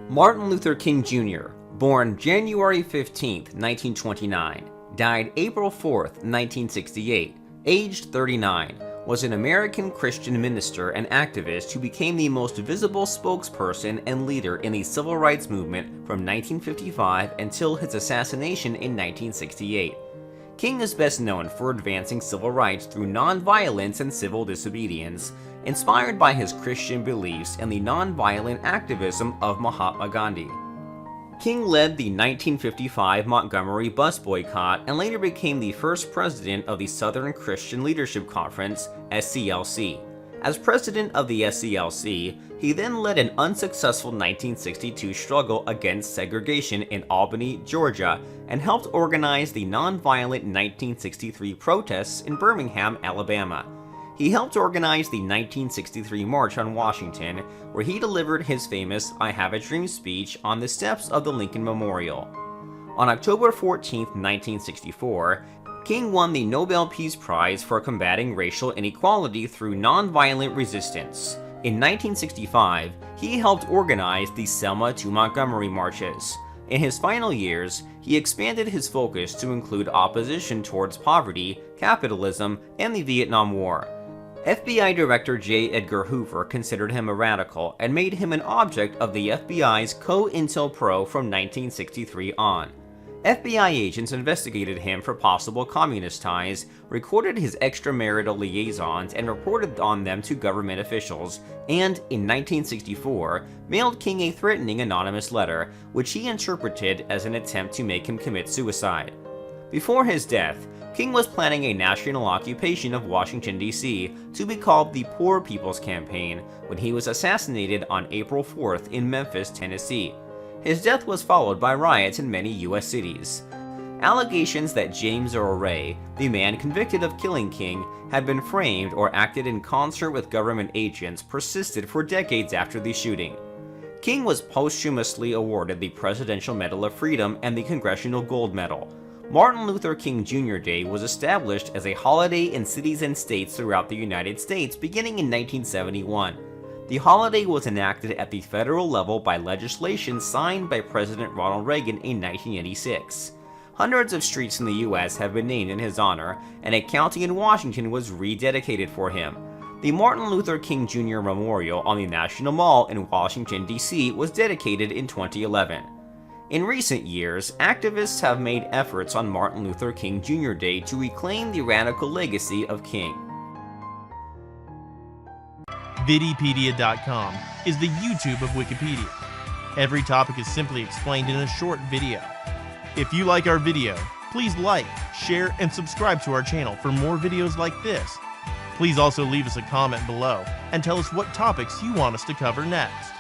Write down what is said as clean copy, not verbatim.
Martin Luther King Jr., born January 15, 1929, died April 4, 1968, aged 39, was an American Christian minister and activist who became the most visible spokesperson and leader in the civil rights movement from 1955 until his assassination in 1968. King is best known for advancing civil rights through nonviolence and civil disobedience, inspired by his Christian beliefs and the nonviolent activism of Mahatma Gandhi. King led the 1955 Montgomery bus boycott and later became the first president of the Southern Christian Leadership Conference, SCLC. As president of the SCLC, he then led an unsuccessful 1962 struggle against segregation in Albany, Georgia, and helped organize the nonviolent 1963 protests in Birmingham, Alabama. He helped organize the 1963 March on Washington, where he delivered his famous "I Have a Dream" speech on the steps of the Lincoln Memorial. On October 14, 1964, King won the Nobel Peace Prize for combating racial inequality through nonviolent resistance. In 1965, he helped organize the Selma to Montgomery marches. In his final years, he expanded his focus to include opposition towards poverty, capitalism, and the Vietnam War. FBI Director J. Edgar Hoover considered him a radical and made him an object of the FBI's COINTELPRO from 1963 on. FBI agents investigated him for possible communist ties, recorded his extramarital liaisons, and reported on them to government officials, and, in 1964, mailed King a threatening anonymous letter, which he interpreted as an attempt to make him commit suicide. Before his death, King was planning a national occupation of Washington, D.C. to be called the Poor People's Campaign when he was assassinated on April 4th in Memphis, Tennessee. His death was followed by riots in many U.S. cities. Allegations that James Earl Ray, the man convicted of killing King, had been framed or acted in concert with government agents persisted for decades after the shooting. King was posthumously awarded the Presidential Medal of Freedom and the Congressional Gold Medal. Martin Luther King Jr. Day was established as a holiday in cities and states throughout the United States beginning in 1971. The holiday was enacted at the federal level by legislation signed by President Ronald Reagan in 1986. Hundreds of streets in the U.S. have been named in his honor, and a county in Washington was rededicated for him. The Martin Luther King Jr. Memorial on the National Mall in Washington, D.C. was dedicated in 2011. In recent years, activists have made efforts on Martin Luther King Jr. Day to reclaim the radical legacy of King. Vidipedia.com is the YouTube of Wikipedia. Every topic is simply explained in a short video. If you like our video, please like, share, and subscribe to our channel for more videos like this. Please also leave us a comment below and tell us what topics you want us to cover next.